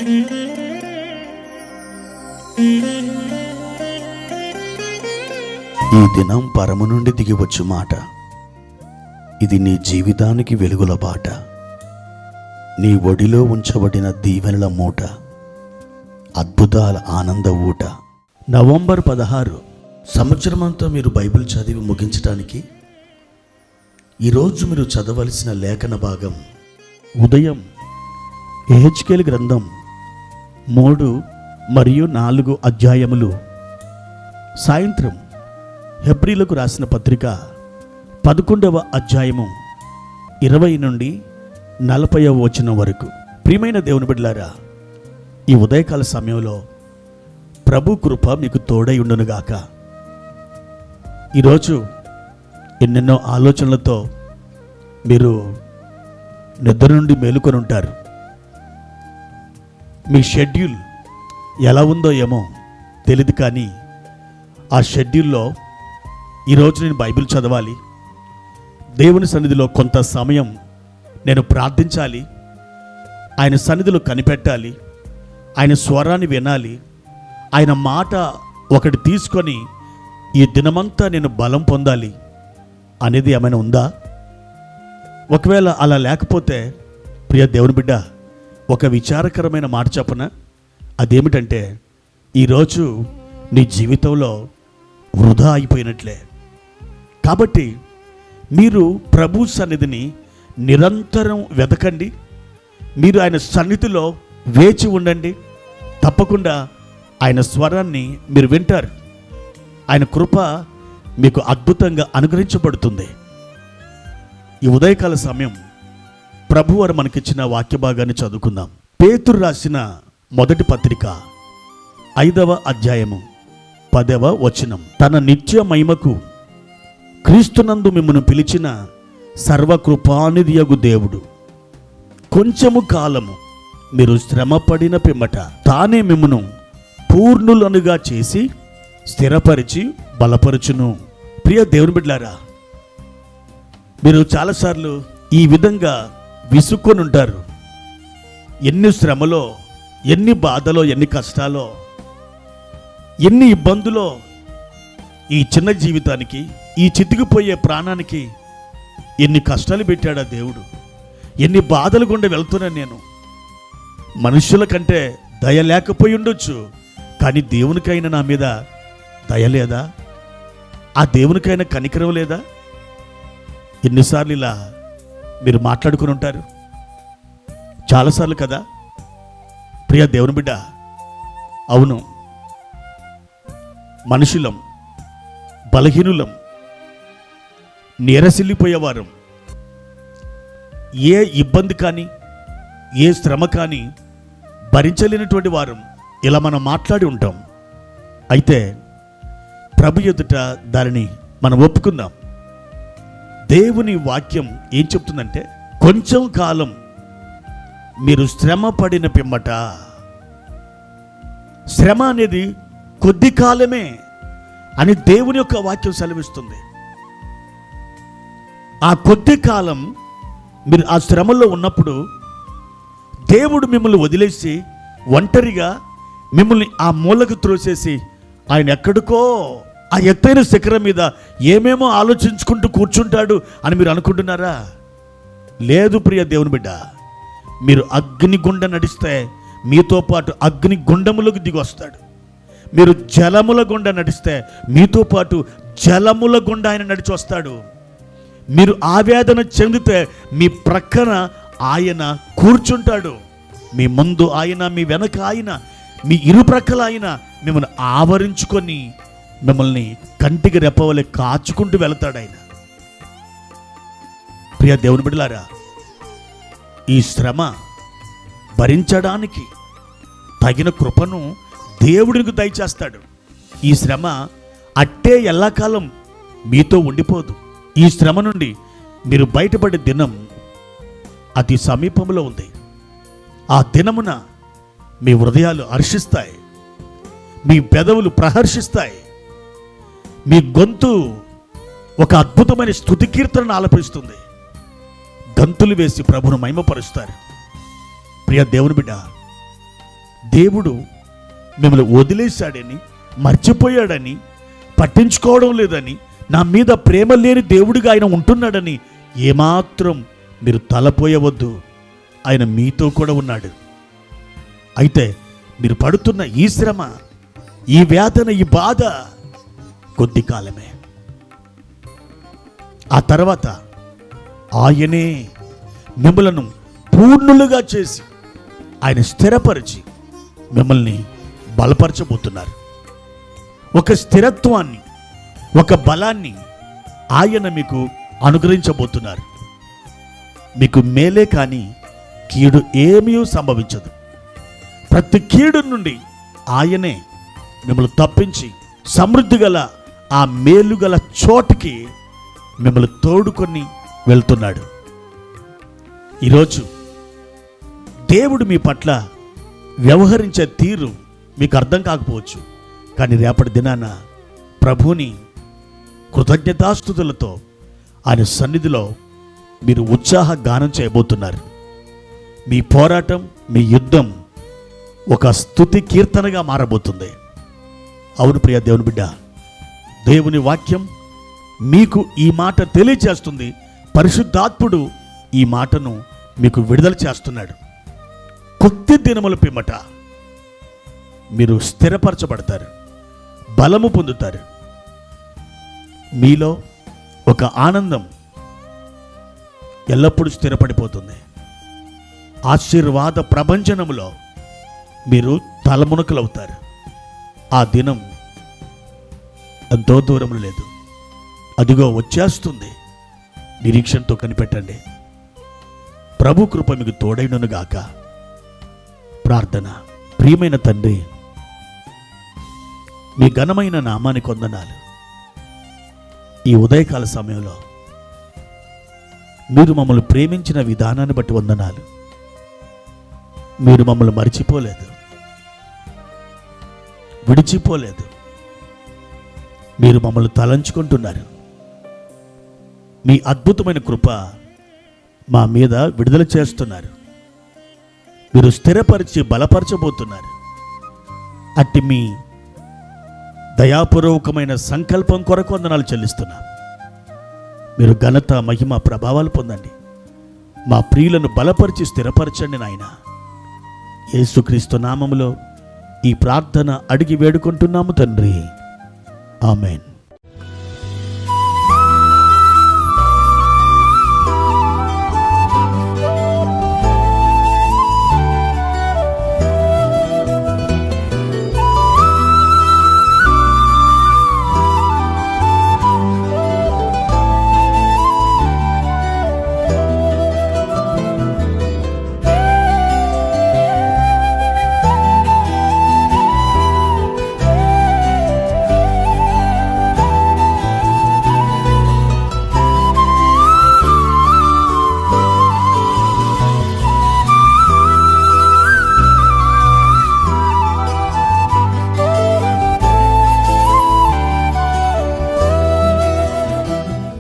ఈ దినం పరము నుండి దిగివచ్చు మాట. ఇది నీ జీవితానికి వెలుగుల బాట. నీ ఒడిలో ఉంచబడిన దీవెనల మూట, అద్భుతాల ఆనంద ఊట. నవంబర్ 16 సంవత్సరమంతా మీరు బైబిల్ చదివి ముగించడానికి ఈరోజు మీరు చదవలసిన లేఖన భాగం ఉదయం యెహెజ్కేలు గ్రంథం 3 మరియు 4 అధ్యాయములు, సాయంత్రం హెబ్రీలకు రాసిన పత్రిక 11వ అధ్యాయము 20 నుండి 40వ వచనం వరకు. ప్రియమైన దేవుని బిడ్డలారా, ఈ ఉదయకాల సమయంలో ప్రభు కృప మీకు తోడై ఉండునుగాక. ఈరోజు ఎన్నెన్నో ఆలోచనలతో మీరు నిద్ర నుండి మేలుకొని ఉంటారు. మీ షెడ్యూల్ ఎలా ఉందో ఏమో తెలియదు, కానీ ఆ షెడ్యూల్లో ఈరోజు నేను బైబిల్ చదవాలి, దేవుని సన్నిధిలో కొంత సమయం నేను ప్రార్థించాలి, ఆయన సన్నిధిలో కనిపెట్టాలి, ఆయన స్వరాన్ని వినాలి, ఆయన మాట ఒకటి తీసుకొని ఈ దినమంతా నేను బలం పొందాలి అనేది ఏమైనా ఉందా? ఒకవేళ అలా లేకపోతే ప్రియ దేవుని బిడ్డ, ఒక విచారకరమైన మాట చెప్పనా? అదేమిటంటే, ఈరోజు నీ జీవితంలో వృధా అయిపోయినట్లే. కాబట్టి మీరు ప్రభు సన్నిధిని నిరంతరం వెతకండి, మీరు ఆయన సన్నిధిలో వేచి ఉండండి. తప్పకుండా ఆయన స్వరాన్ని మీరు వింటారు. ఆయన కృప మీకు అద్భుతంగా అనుగ్రహించబడుతుంది. ఈ ఉదయకాల సమయం ప్రభువారు మనకిచ్చిన వాక్య భాగాన్ని చదువుకుందాం. పేతురు రాసిన మొదటి పత్రిక 5వ అధ్యాయము 10వ వచనం. తన నిత్య మహిమకు క్రీస్తునందు మిమ్మను పిలిచిన సర్వకృపానిధియగు దేవుడు కొంచెము కాలము మీరు శ్రమపడిన పిమ్మట తానే మిమ్మను పూర్ణులనుగా చేసి స్థిరపరిచి బలపరుచును. ప్రియ దేవుని బిడ్డలారా, మీరు చాలాసార్లు ఈ విధంగా విసుక్కొని ఉంటారు. ఎన్ని శ్రమలో, ఎన్ని బాధలో, ఎన్ని కష్టాలో, ఎన్ని ఇబ్బందులో ఈ చిన్న జీవితానికి, ఈ చితికిపోయే ప్రాణానికి ఎన్ని కష్టాలు పెట్టాడా దేవుడు, ఎన్ని బాధలు గుండా వెళ్తున్నాను నేను. మనుషుల కంటే దయ లేకపోయి ఉండొచ్చు, కానీ దేవునికైనా నా మీద దయ లేదా? ఆ దేవునికైనా కనికరం లేదా? ఎన్నిసార్లు ఇలా మీరు మాట్లాడుకుని ఉంటారు? చాలాసార్లు కదా ప్రియ దేవుని బిడ్డ. అవును, మనుషులం, బలహీనులం, నీరసిల్లిపోయేవారం. ఏ ఇబ్బంది కానీ, ఏ శ్రమ కానీ భరించలేనటువంటి వారం ఇలా మనం మాట్లాడి ఉంటాం. అయితే ప్రభు ఎదుట దానిని మనం ఒప్పుకుందాం. దేవుని వాక్యం ఏం చెప్తుందంటే, కొంచెం కాలం మీరు శ్రమ పడిన పిమ్మట. శ్రమ అనేది కొద్ది కాలమే అని దేవుని యొక్క వాక్యం సెలవిస్తుంది. ఆ కొద్ది కాలం మీరు ఆ శ్రమలో ఉన్నప్పుడు దేవుడు మిమ్మల్ని వదిలేసి ఒంటరిగా మిమ్మల్ని ఆ మూలకు త్రోసేసి ఆయన ఎక్కడికో ఆ ఎత్తైన శిఖరం మీద ఏమేమో ఆలోచించుకుంటూ కూర్చుంటాడు అని మీరు అనుకుంటున్నారా? లేదు ప్రియ దేవుని బిడ్డ, మీరు అగ్నిగుండ నడిస్తే మీతో పాటు అగ్ని గుండములకు దిగి వస్తాడు. మీరు జలముల గుండా నడిస్తే మీతో పాటు జలముల గుండా ఆయన నడిచి వస్తాడు. మీరు ఆవేదన చెందితే మీ ప్రక్కన ఆయన కూర్చుంటాడు. మీ ముందు ఆయన, మీ వెనక ఆయన, మీ ఇరు ప్రక్కల ఆయన మిమ్మల్ని ఆవరించుకొని మిమ్మల్ని కంటికి రెప్పవలే కాచుకుంటూ వెళతాడు ఆయన. ప్రియ దేవుని బిడ్డలారా, ఈ శ్రమ భరించడానికి తగిన కృపను దేవుడికి దయచేస్తాడు. ఈ శ్రమ అట్టే ఎల్లకాలం మీతో ఉండిపోదు. ఈ శ్రమ నుండి మీరు బయటపడే దినం అతి సమీపంలో ఉంది. ఆ దినమున మీ హృదయాలు హర్షిస్తాయి, మీ పెదవులు ప్రహర్షిస్తాయి, మీ గొంతు ఒక అద్భుతమైన స్తుతి కీర్తనను ఆలపిస్తుంది. గంతులు వేసి ప్రభును మహిమపరుస్తారు. ప్రియ దేవుని బిడ్డ, దేవుడు మిమ్మల్ని వదిలేశాడని, మర్చిపోయాడని, పట్టించుకోవడం లేదని, నా మీద ప్రేమ లేని దేవుడిగా ఆయన ఉంటున్నాడని ఏమాత్రం మీరు తలపోయవద్దు. ఆయన మీతో కూడా ఉన్నాడు. అయితే మీరు పడుతున్న ఈ శ్రమ, ఈ వేదన, ఈ బాధ కొద్ది కాలమే. ఆ తర్వాత ఆయనే మిమ్మలను పూర్ణులుగా చేసి ఆయన స్థిరపరిచి మిమ్మల్ని బలపరచబోతున్నారు. ఒక స్థిరత్వాన్ని, ఒక బలాన్ని ఆయన మీకు అనుగ్రహించబోతున్నారు. మీకు మేలే కానీ కీడు ఏమీ సంభవించదు. ప్రతి కీడు నుండి ఆయనే మిమ్మల్ని తప్పించి సమృద్ధి గల ఆ మేలు గల చోటుకి మిమ్మల్ని తోడుకొని వెళ్తున్నాడు. ఈరోజు దేవుడు మీ పట్ల వ్యవహరించే తీరు మీకు అర్థం కాకపోవచ్చు, కానీ రేపటి దినాన ప్రభువుని కృతజ్ఞతాస్తుతులతో ఆయన సన్నిధిలో మీరు ఉత్సాహ గానం చేయబోతున్నారు. మీ పోరాటం, మీ యుద్ధం ఒక స్తుతి కీర్తనగా మారబోతుంది. అవును ప్రియ దేవుని బిడ్డ, దేవుని వాక్యం మీకు ఈ మాట తెలియచేస్తుంది. పరిశుద్ధాత్ముడు ఈ మాటను మీకు విడుదల చేస్తున్నాడు. కొద్ది దినముల పిమ్మట మీరు స్థిరపరచబడతారు, బలము పొందుతారు. మీలో ఒక ఆనందం ఎల్లప్పుడూ స్థిరపడిపోతుంది. ఆశీర్వాద ప్రభంజనములో మీరు తలమునకలవుతారు. ఆ దినం ఎంతో దూరం లేదు, అదిగో వచ్చేస్తుంది. నిరీక్షణతో కనిపెట్టండి. ప్రభు కృప మీకు తోడైననుగాక. ప్రార్థన. ప్రియమైన తండ్రి, మీ ఘనమైన నామానికి వందనాలు. ఈ ఉదయకాల సమయంలో మీరు మమ్మల్ని ప్రేమించిన విధానాన్ని బట్టి వందనాలు. మీరు మమ్మల్ని మర్చిపోలేదు, విడిచిపోలేదు. మీరు మమ్మల్ని తలంచుకుంటున్నారు. మీ అద్భుతమైన కృప మా మీద విడుదల చేస్తున్నారు. మీరు స్థిరపరిచి బలపరచబోతున్నారు. అట్టి మీ దయాపూర్వకమైన సంకల్పం కొరకు వందనాలు చెల్లిస్తున్నా. మీరు ఘనత, మహిమ, ప్రభావాలు పొందండి. మా ప్రియులను బలపరిచి స్థిరపరచండి నాయన. యేసుక్రీస్తు నామములో ఈ ప్రార్థన అడిగి వేడుకుంటున్నాము తండ్రి. ఆమెన్.